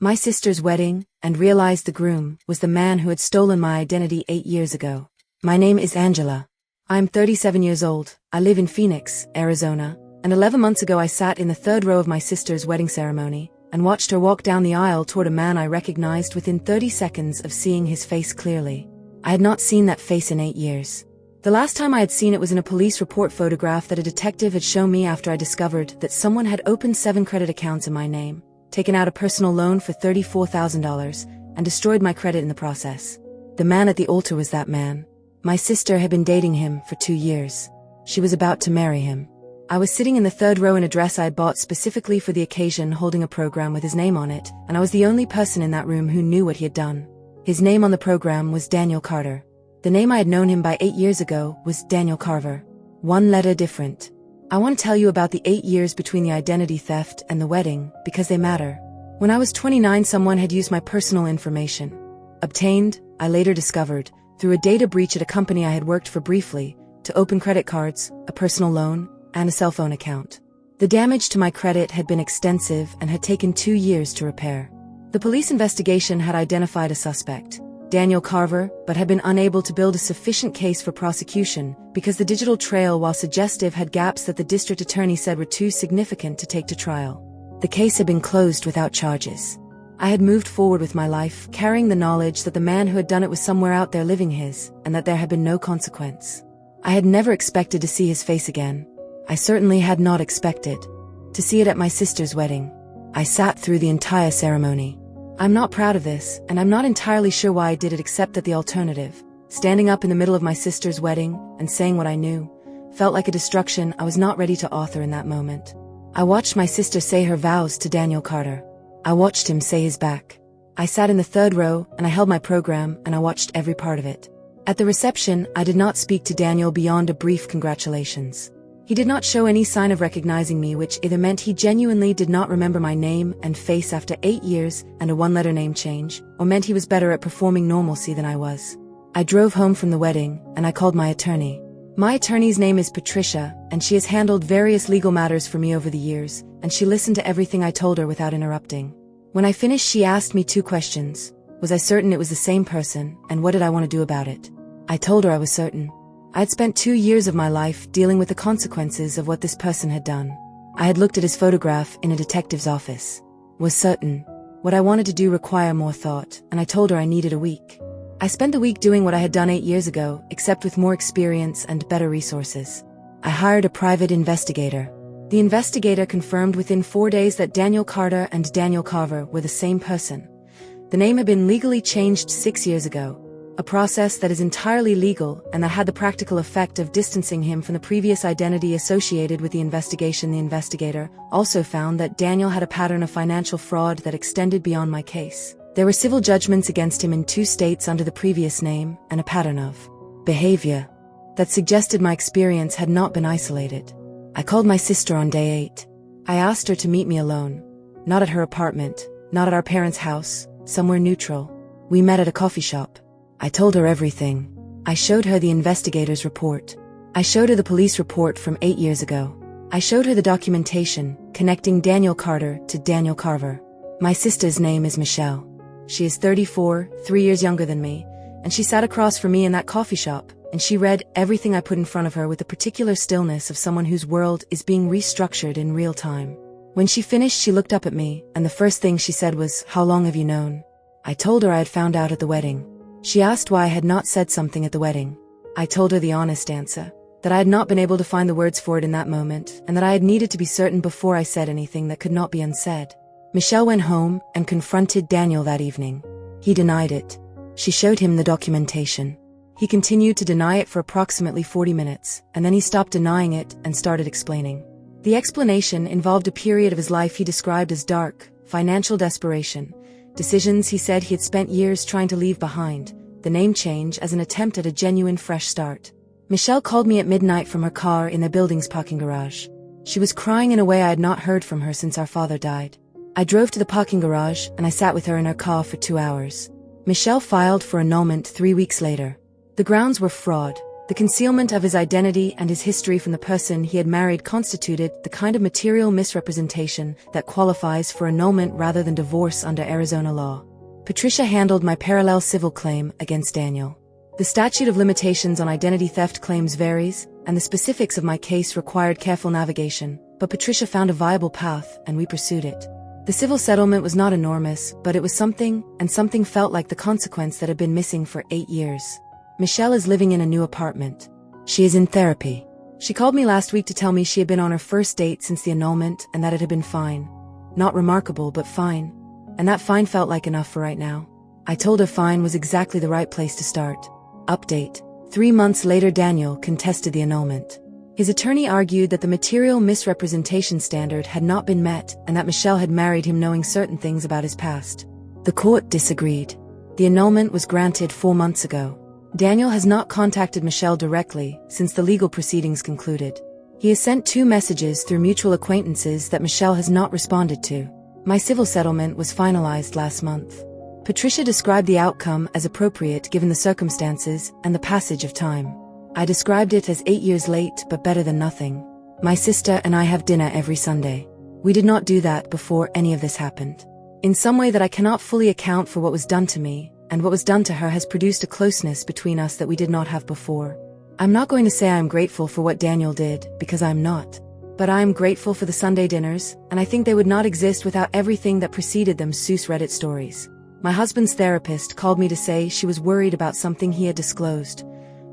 my sister's wedding, and realized the groom was the man who had stolen my identity 8 years ago. My name is Angela. I'm 37 years old, I live in Phoenix, Arizona, and 11 months ago I sat in the third row of my sister's wedding ceremony and watched her walk down the aisle toward a man I recognized within 30 seconds of seeing his face clearly. I had not seen that face in 8 years. The last time I had seen it was in a police report photograph that a detective had shown me after I discovered that someone had opened 7 credit accounts in my name, taken out a personal loan for $34,000, and destroyed my credit in the process. The man at the altar was that man. My sister had been dating him for 2 years. She was about to marry him. I was sitting in the third row in a dress I had bought specifically for the occasion, holding a program with his name on it, and I was the only person in that room who knew what he had done. His name on the program was Daniel Carter. The name I had known him by 8 years ago was Daniel Carver. 1 letter different. I want to tell you about the 8 years between the identity theft and the wedding, because they matter. When I was 29, someone had used my personal information. Obtained, I later discovered, through a data breach at a company I had worked for briefly, to open credit cards, a personal loan, and a cell phone account. The damage to my credit had been extensive and had taken 2 years to repair. The police investigation had identified a suspect, Daniel Carver, but had been unable to build a sufficient case for prosecution because the digital trail, while suggestive, had gaps that the district attorney said were too significant to take to trial. The case had been closed without charges. I had moved forward with my life, carrying the knowledge that the man who had done it was somewhere out there living his, and that there had been no consequence. I had never expected to see his face again. I certainly had not expected to see it at my sister's wedding. I sat through the entire ceremony. I'm not proud of this, and I'm not entirely sure why I did it, except that the alternative, standing up in the middle of my sister's wedding and saying what I knew, felt like a destruction I was not ready to author in that moment. I watched my sister say her vows to Daniel Carter. I watched him say his back. I sat in the third row, and I held my program, and I watched every part of it. At the reception, I did not speak to Daniel beyond a brief congratulations. He did not show any sign of recognizing me, which either meant he genuinely did not remember my name and face after 8 years and a 1-letter name change, or meant he was better at performing normalcy than I was. I drove home from the wedding, and I called my attorney. My attorney's name is Patricia, and she has handled various legal matters for me over the years, and she listened to everything I told her without interrupting. When I finished, she asked me 2 questions. Was I certain it was the same person, and what did I want to do about it? I told her I was certain. I had spent 2 years of my life dealing with the consequences of what this person had done. I had looked at his photograph in a detective's office. Was certain. What I wanted to do required more thought, and I told her I needed a week. I spent the week doing what I had done 8 years ago, except with more experience and better resources. I hired a private investigator. The investigator confirmed within 4 days that Daniel Carter and Daniel Carver were the same person. The name had been legally changed 6 years ago. A process that is entirely legal and that had the practical effect of distancing him from the previous identity associated with the investigation. The investigator also found that Daniel had a pattern of financial fraud that extended beyond my case. There were civil judgments against him in 2 states under the previous name, and a pattern of behavior that suggested my experience had not been isolated. I called my sister on day 8. I asked her to meet me alone. Not at her apartment, not at our parents' house, somewhere neutral. We met at a coffee shop. I told her everything. I showed her the investigator's report. I showed her the police report from 8 years ago. I showed her the documentation connecting Daniel Carter to Daniel Carver. My sister's name is Michelle. She is 34, 3 years younger than me, and she sat across from me in that coffee shop, and she read everything I put in front of her with the particular stillness of someone whose world is being restructured in real time. When she finished, she looked up at me, and the first thing she said was, "How long have you known?" I told her I had found out at the wedding. She asked why I had not said something at the wedding. I told her the honest answer, that I had not been able to find the words for it in that moment, and that I had needed to be certain before I said anything that could not be unsaid. Michelle went home and confronted Daniel that evening. He denied it. She showed him the documentation. He continued to deny it for approximately 40 minutes, and then he stopped denying it and started explaining. The explanation involved a period of his life he described as dark, financial desperation, decisions he said he had spent years trying to leave behind, the name change as an attempt at a genuine fresh start. Michelle called me at midnight from her car in their building's parking garage. She was crying in a way I had not heard from her since our father died. I drove to the parking garage, and I sat with her in her car for 2 hours. Michelle filed for annulment 3 weeks later. The grounds were fraud. The concealment of his identity and his history from the person he had married constituted the kind of material misrepresentation that qualifies for annulment rather than divorce under Arizona law. Patricia handled my parallel civil claim against Daniel. The statute of limitations on identity theft claims varies, and the specifics of my case required careful navigation, but Patricia found a viable path, and we pursued it. The civil settlement was not enormous, but it was something, and something felt like the consequence that had been missing for 8 years. Michelle is living in a new apartment. She is in therapy. She called me last week to tell me she had been on her first date since the annulment and that it had been fine. Not remarkable, but fine. And that fine felt like enough for right now. I told her fine was exactly the right place to start. Update. 3 months later, Daniel contested the annulment. His attorney argued that the material misrepresentation standard had not been met and that Michelle had married him knowing certain things about his past. The court disagreed. The annulment was granted 4 months ago. Daniel has not contacted Michelle directly since the legal proceedings concluded. He has sent 2 messages through mutual acquaintances that Michelle has not responded to. My civil settlement was finalized last month. Patricia described the outcome as appropriate given the circumstances and the passage of time. I described it as 8 years late but better than nothing. My sister and I have dinner every Sunday. We did not do that before any of this happened. In some way that I cannot fully account for what was done to me, and what was done to her has produced a closeness between us that we did not have before. I'm not going to say I am grateful for what Daniel did, because I am not. But I am grateful for the Sunday dinners, and I think they would not exist without everything that preceded them. Seuss Reddit stories. My husband's therapist called me to say she was worried about something he had disclosed.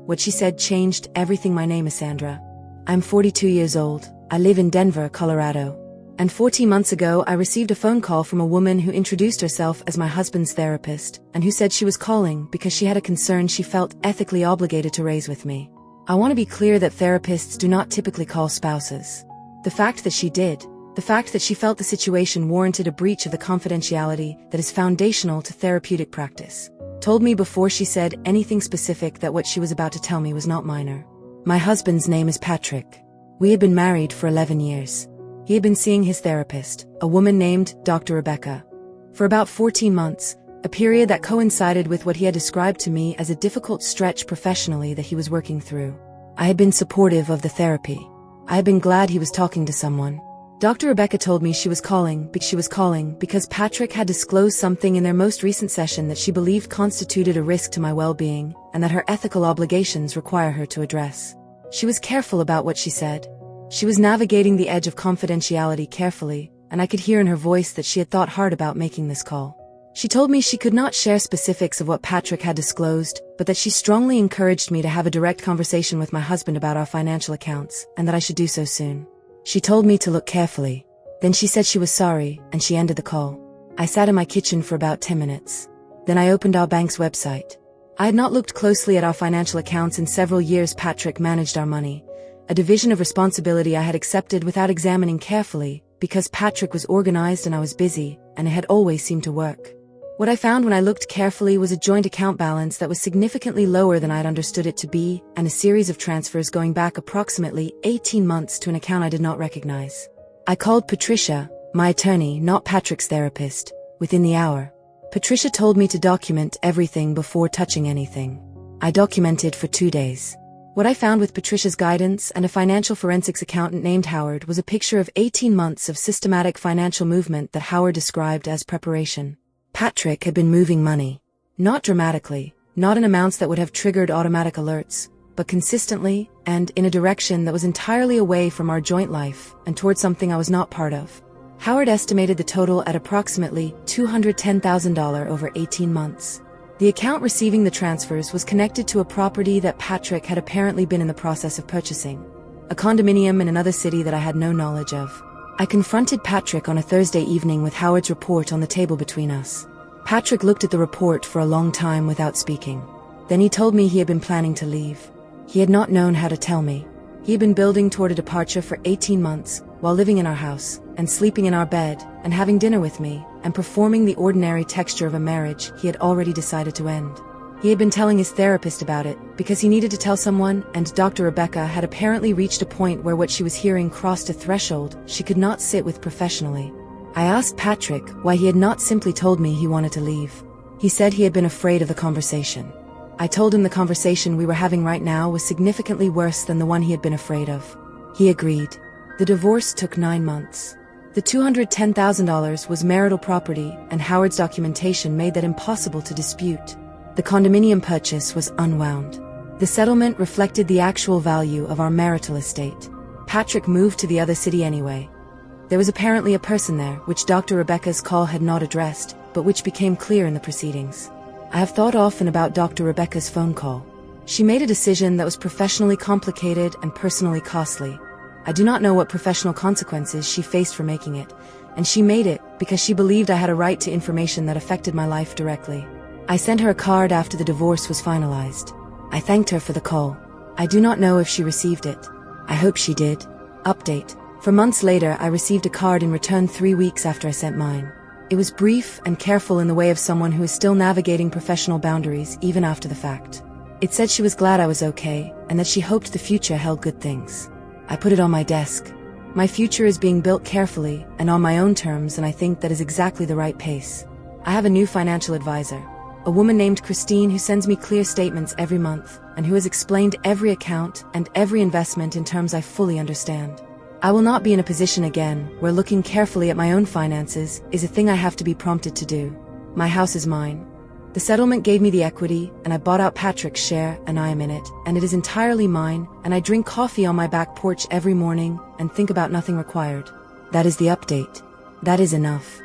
What she said changed everything. My name is Sandra. I'm 42 years old. I live in Denver, Colorado. And 14 months ago I received a phone call from a woman who introduced herself as my husband's therapist, and who said she was calling because she had a concern she felt ethically obligated to raise with me. I want to be clear that therapists do not typically call spouses. The fact that she did, the fact that she felt the situation warranted a breach of the confidentiality that is foundational to therapeutic practice, told me before she said anything specific that what she was about to tell me was not minor. My husband's name is Patrick. We had been married for 11 years. He had been seeing his therapist, a woman named Dr. Rebecca, for about 14 months, a period that coincided with what he had described to me as a difficult stretch professionally that he was working through. I had been supportive of the therapy. I had been glad he was talking to someone. Dr. Rebecca told me she was calling because Patrick had disclosed something in their most recent session that she believed constituted a risk to my well-being, and that her ethical obligations require her to address. She was careful about what she said. She was navigating the edge of confidentiality carefully, and I could hear in her voice that she had thought hard about making this call. She told me she could not share specifics of what Patrick had disclosed, but that she strongly encouraged me to have a direct conversation with my husband about our financial accounts, and that I should do so soon. She told me to look carefully. Then she said she was sorry, and she ended the call. I sat in my kitchen for about 10 minutes. Then I opened our bank's website. I had not looked closely at our financial accounts in several years. Patrick managed our money, a division of responsibility I had accepted without examining carefully, because Patrick was organized and I was busy, and it had always seemed to work. What I found when I looked carefully was a joint account balance that was significantly lower than I had understood it to be, and a series of transfers going back approximately 18 months to an account I did not recognize. I called Patricia, my attorney, not Patrick's therapist, within the hour. Patricia told me to document everything before touching anything. I documented for 2 days. What I found with Patricia's guidance and a financial forensics accountant named Howard was a picture of 18 months of systematic financial movement that Howard described as preparation. Patrick had been moving money. Not dramatically, not in amounts that would have triggered automatic alerts, but consistently, and in a direction that was entirely away from our joint life, and towards something I was not part of. Howard estimated the total at approximately $210,000 over 18 months. The account receiving the transfers was connected to a property that Patrick had apparently been in the process of purchasing, a condominium in another city that I had no knowledge of. I confronted Patrick on a Thursday evening with Howard's report on the table between us. Patrick looked at the report for a long time without speaking. Then he told me he had been planning to leave. He had not known how to tell me. He had been building toward a departure for 18 months, while living in our house, and sleeping in our bed, and having dinner with me, and performing the ordinary texture of a marriage he had already decided to end. He had been telling his therapist about it, because he needed to tell someone, and Dr. Rebecca had apparently reached a point where what she was hearing crossed a threshold she could not sit with professionally. I asked Patrick why he had not simply told me he wanted to leave. He said he had been afraid of the conversation. I told him the conversation we were having right now was significantly worse than the one he had been afraid of. He agreed. The divorce took 9 months. The $210,000 was marital property, and Howard's documentation made that impossible to dispute. The condominium purchase was unwound. The settlement reflected the actual value of our marital estate. Patrick moved to the other city anyway. There was apparently a person there, which Dr. Rebecca's call had not addressed, but which became clear in the proceedings. I have thought often about Dr. Rebecca's phone call. She made a decision that was professionally complicated and personally costly. I do not know what professional consequences she faced for making it, and she made it because she believed I had a right to information that affected my life directly. I sent her a card after the divorce was finalized. I thanked her for the call. I do not know if she received it. I hope she did. Update. For months later, I received a card in return 3 weeks after I sent mine. It was brief and careful in the way of someone who is still navigating professional boundaries even after the fact. It said she was glad I was okay, and that she hoped the future held good things. I put it on my desk. My future is being built carefully and on my own terms, and I think that is exactly the right pace. I have a new financial advisor, a woman named Christine, who sends me clear statements every month and who has explained every account and every investment in terms I fully understand. I will not be in a position again where looking carefully at my own finances is a thing I have to be prompted to do. My house is mine. The settlement gave me the equity, and I bought out Patrick's share, and I am in it, and it is entirely mine, and I drink coffee on my back porch every morning and think about nothing required. That is the update. That is enough.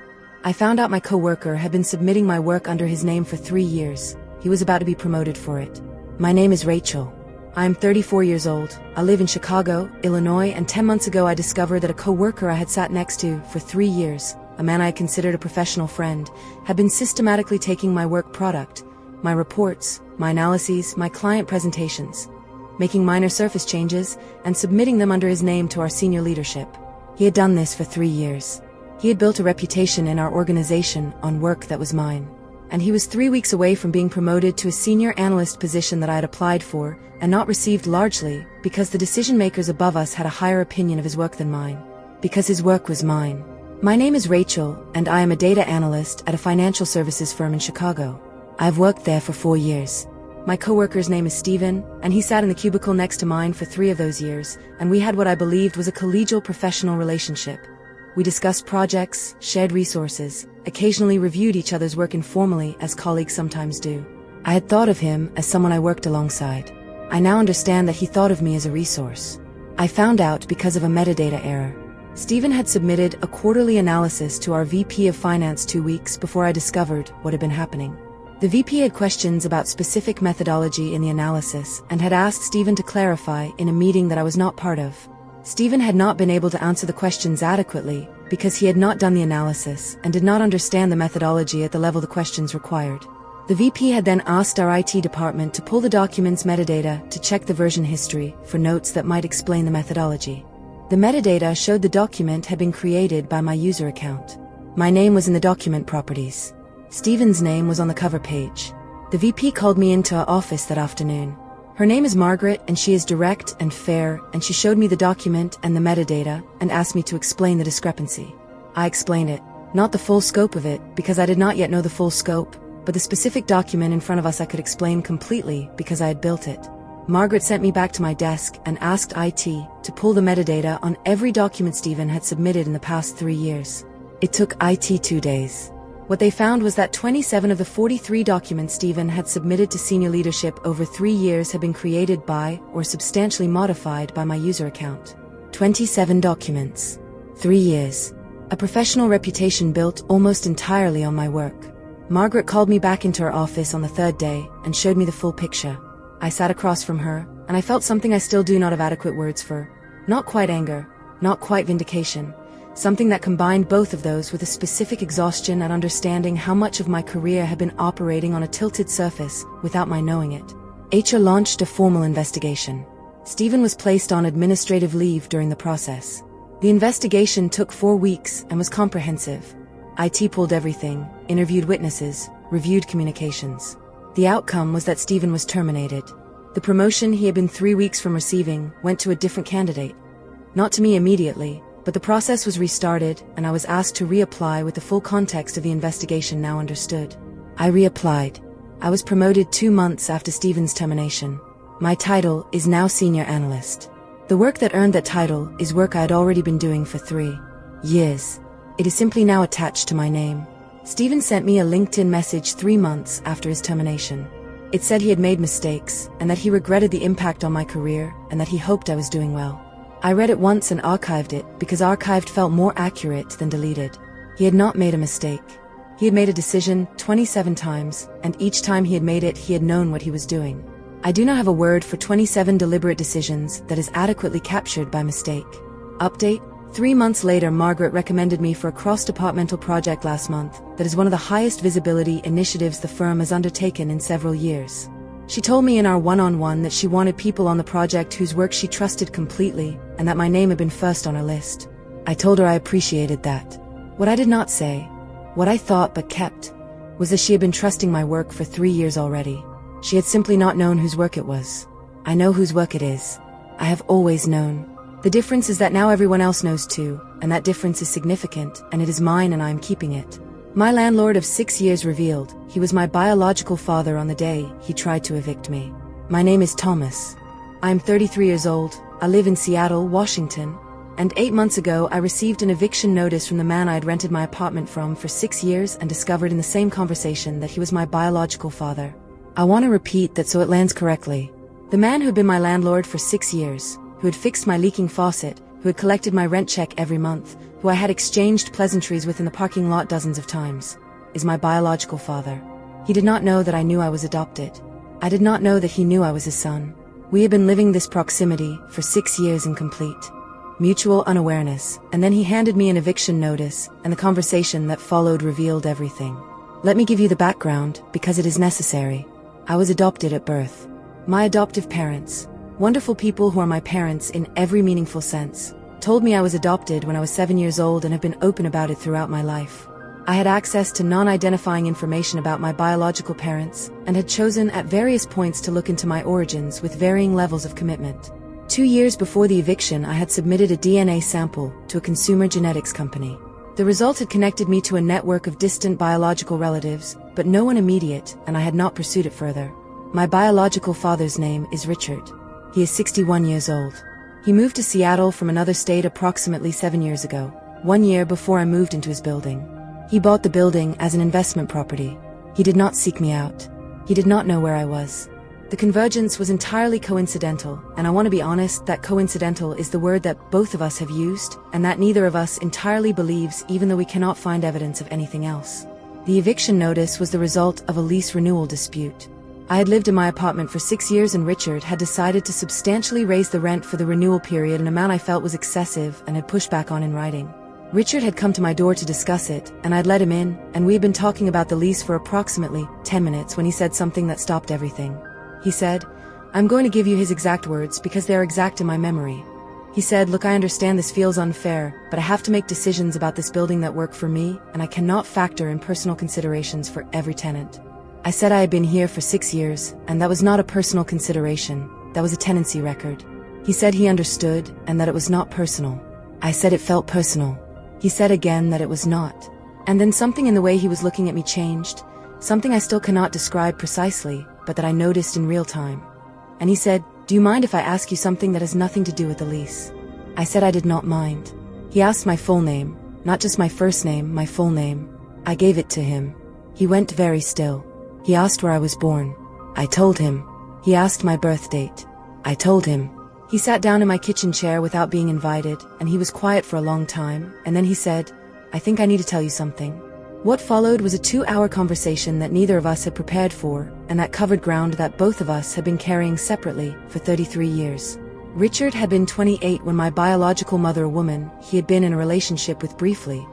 I found out my coworker had been submitting my work under his name for 3 years. He was about to be promoted for it. My name is Rachel. I am 34 years old. I live in Chicago, Illinois, and 10 months ago I discovered that a coworker I had sat next to for 3 years, a man I had considered a professional friend, had been systematically taking my work product, my reports, my analyses, my client presentations, making minor surface changes, and submitting them under his name to our senior leadership. He had done this for 3 years. He had built a reputation in our organization on work that was mine. And he was 3 weeks away from being promoted to a senior analyst position that I had applied for and not received, largely because the decision makers above us had a higher opinion of his work than mine. Because his work was mine. My name is Rachel, and I am a data analyst at a financial services firm in Chicago. I've worked there for 4 years. My coworker's name is Steven, and he sat in the cubicle next to mine for 3 of those years, and we had what I believed was a collegial professional relationship. We discussed projects, shared resources, occasionally reviewed each other's work informally, as colleagues sometimes do. I had thought of him as someone I worked alongside. I now understand that he thought of me as a resource. I found out because of a metadata error. Steven had submitted a quarterly analysis to our VP of Finance 2 weeks before I discovered what had been happening. The VP had questions about specific methodology in the analysis and had asked Steven to clarify in a meeting that I was not part of. Steven had not been able to answer the questions adequately because he had not done the analysis and did not understand the methodology at the level the questions required. The VP had then asked our IT department to pull the document's metadata to check the version history for notes that might explain the methodology. The metadata showed the document had been created by my user account. My name was in the document properties. Steven's name was on the cover page. The VP called me into our office that afternoon. Her name is Margaret, and she is direct and fair, and she showed me the document and the metadata and asked me to explain the discrepancy. I explained it, not the full scope of it, because I did not yet know the full scope, but the specific document in front of us I could explain completely because I had built it. Margaret sent me back to my desk and asked IT to pull the metadata on every document Steven had submitted in the past 3 years. It took IT 2 days. What they found was that 27 of the 43 documents Steven had submitted to senior leadership over 3 years had been created by or substantially modified by my user account. 27 documents. 3 years. A professional reputation built almost entirely on my work. Margaret called me back into her office on the 3rd day and showed me the full picture. I sat across from her, and I felt something I still do not have adequate words for. Not quite anger, not quite vindication. Something that combined both of those with a specific exhaustion at understanding how much of my career had been operating on a tilted surface without my knowing it. HR launched a formal investigation. Steven was placed on administrative leave during the process. The investigation took 4 weeks and was comprehensive. IT pulled everything, interviewed witnesses, reviewed communications. The outcome was that Steven was terminated. The promotion he had been 3 weeks from receiving went to a different candidate. Not to me immediately, but the process was restarted, and I was asked to reapply with the full context of the investigation now understood. I reapplied. I was promoted 2 months after Stephen's termination. My title is now Senior Analyst. The work that earned that title is work I had already been doing for 3 years. It is simply now attached to my name. Stephen sent me a LinkedIn message 3 months after his termination. It said he had made mistakes, and that he regretted the impact on my career, and that he hoped I was doing well. I read it once and archived it, because archived felt more accurate than deleted. He had not made a mistake. He had made a decision 27 times, and each time he had made it, he had known what he was doing. I do not have a word for 27 deliberate decisions that is adequately captured by mistake. Update: 3 months later, Margaret recommended me for a cross-departmental project last month that is one of the highest visibility initiatives the firm has undertaken in several years. She told me in our one-on-one that she wanted people on the project whose work she trusted completely, and that my name had been first on her list. I told her I appreciated that. What I did not say, what I thought but kept, was that she had been trusting my work for 3 years already. She had simply not known whose work it was. I know whose work it is. I have always known. The difference is that now everyone else knows too, and that difference is significant, and it is mine and I am keeping it. My landlord of 6 years revealed he was my biological father on the day he tried to evict me. My name is Thomas. I am 33 years old, I live in Seattle, Washington, and 8 months ago I received an eviction notice from the man I had rented my apartment from for 6 years and discovered in the same conversation that he was my biological father. I want to repeat that so it lands correctly. The man who had been my landlord for 6 years, who had fixed my leaking faucet, who had collected my rent check every month, who I had exchanged pleasantries with in the parking lot dozens of times, is my biological father. He did not know that I knew I was adopted. I did not know that he knew I was his son. We had been living this proximity for 6 years in complete mutual unawareness, and then he handed me an eviction notice, and the conversation that followed revealed everything. Let me give you the background, because it is necessary. I was adopted at birth. My adoptive parents, wonderful people who are my parents in every meaningful sense, told me I was adopted when I was 7 years old and have been open about it throughout my life. I had access to non-identifying information about my biological parents, and had chosen at various points to look into my origins with varying levels of commitment. 2 years before the eviction, I had submitted a DNA sample to a consumer genetics company. The result had connected me to a network of distant biological relatives, but no one immediate, and I had not pursued it further. My biological father's name is Richard. He is 61 years old. He moved to Seattle from another state approximately 7 years ago, 1 year before I moved into his building. He bought the building as an investment property. He did not seek me out. He did not know where I was. The convergence was entirely coincidental, and I want to be honest that coincidental is the word that both of us have used, and that neither of us entirely believes, even though we cannot find evidence of anything else. The eviction notice was the result of a lease renewal dispute. I had lived in my apartment for 6 years, and Richard had decided to substantially raise the rent for the renewal period, an amount I felt was excessive and had pushed back on in writing. Richard had come to my door to discuss it, and I'd let him in, and we had been talking about the lease for approximately 10 minutes when he said something that stopped everything. He said, "I'm going to give you his exact words because they are exact in my memory." He said, "Look, I understand this feels unfair, but I have to make decisions about this building that work for me, and I cannot factor in personal considerations for every tenant." I said I had been here for 6 years, and that was not a personal consideration, that was a tenancy record. He said he understood, and that it was not personal. I said it felt personal. He said again that it was not. And then something in the way he was looking at me changed, something I still cannot describe precisely, but that I noticed in real time. And he said, "Do you mind if I ask you something that has nothing to do with the lease?" I said I did not mind. He asked my full name, not just my first name, my full name. I gave it to him. He went very still. He asked where I was born. I told him. He asked my birth date. I told him. He sat down in my kitchen chair without being invited, and he was quiet for a long time, and then he said, "I think I need to tell you something." What followed was a 2-hour conversation that neither of us had prepared for, and that covered ground that both of us had been carrying separately for 33 years. Richard had been 28 when my biological mother, a woman he had been in a relationship with briefly,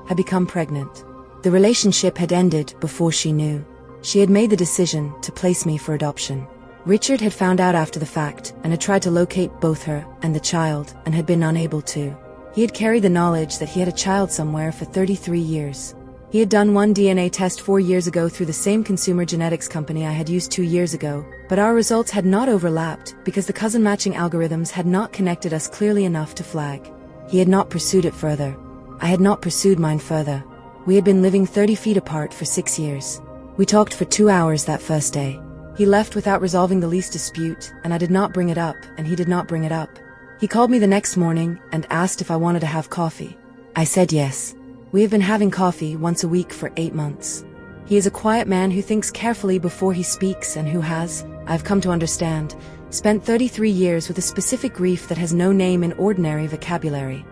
had become pregnant. The relationship had ended before she knew. She had made the decision to place me for adoption. Richard had found out after the fact, and had tried to locate both her and the child, and had been unable to. He had carried the knowledge that he had a child somewhere for 33 years. He had done one DNA test 4 years ago through the same consumer genetics company I had used 2 years ago, but our results had not overlapped because the cousin matching algorithms had not connected us clearly enough to flag. He had not pursued it further. I had not pursued mine further. We had been living 30 feet apart for 6 years. We talked for 2 hours that first day. He left without resolving the least dispute, and I did not bring it up, and he did not bring it up. He called me the next morning and asked if I wanted to have coffee. I said yes. We have been having coffee once a week for 8 months. He is a quiet man who thinks carefully before he speaks and who has, I've come to understand, spent 33 years with a specific grief that has no name in ordinary vocabulary.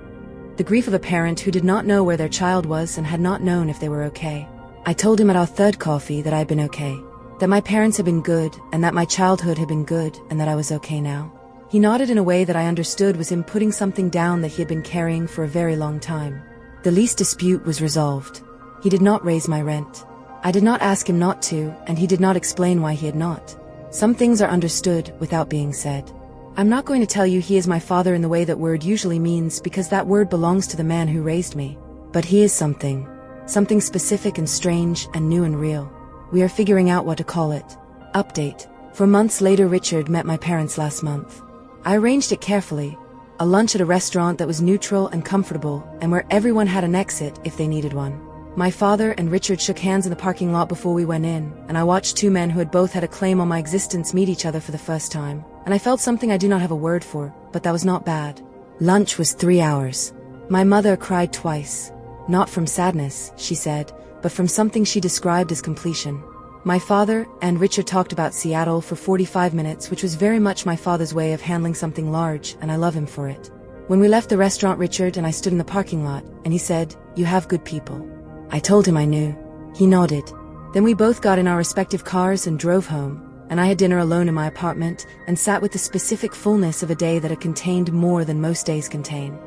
The grief of a parent who did not know where their child was and had not known if they were okay. I told him at our third coffee that I had been okay, that my parents had been good, and that my childhood had been good, and that I was okay now. He nodded in a way that I understood was him putting something down that he had been carrying for a very long time. The least dispute was resolved. He did not raise my rent. I did not ask him not to, and he did not explain why he had not. Some things are understood without being said. I'm not going to tell you he is my father in the way that word usually means, because that word belongs to the man who raised me. But he is something specific and strange and new and real. We are figuring out what to call it. Update. 4 months later, Richard met my parents last month. I arranged it carefully. A lunch at a restaurant that was neutral and comfortable, and where everyone had an exit if they needed one. My father and Richard shook hands in the parking lot before we went in, and I watched two men who had both had a claim on my existence meet each other for the first time, and I felt something I do not have a word for, but that was not bad. Lunch was 3 hours. My mother cried twice. Not from sadness, she said, but from something she described as completion. My father and Richard talked about Seattle for 45 minutes, which was very much my father's way of handling something large, and I love him for it. When we left the restaurant, Richard and I stood in the parking lot, and he said, "You have good people." I told him I knew. He nodded. Then we both got in our respective cars and drove home, and I had dinner alone in my apartment, and sat with the specific fullness of a day that had contained more than most days contain.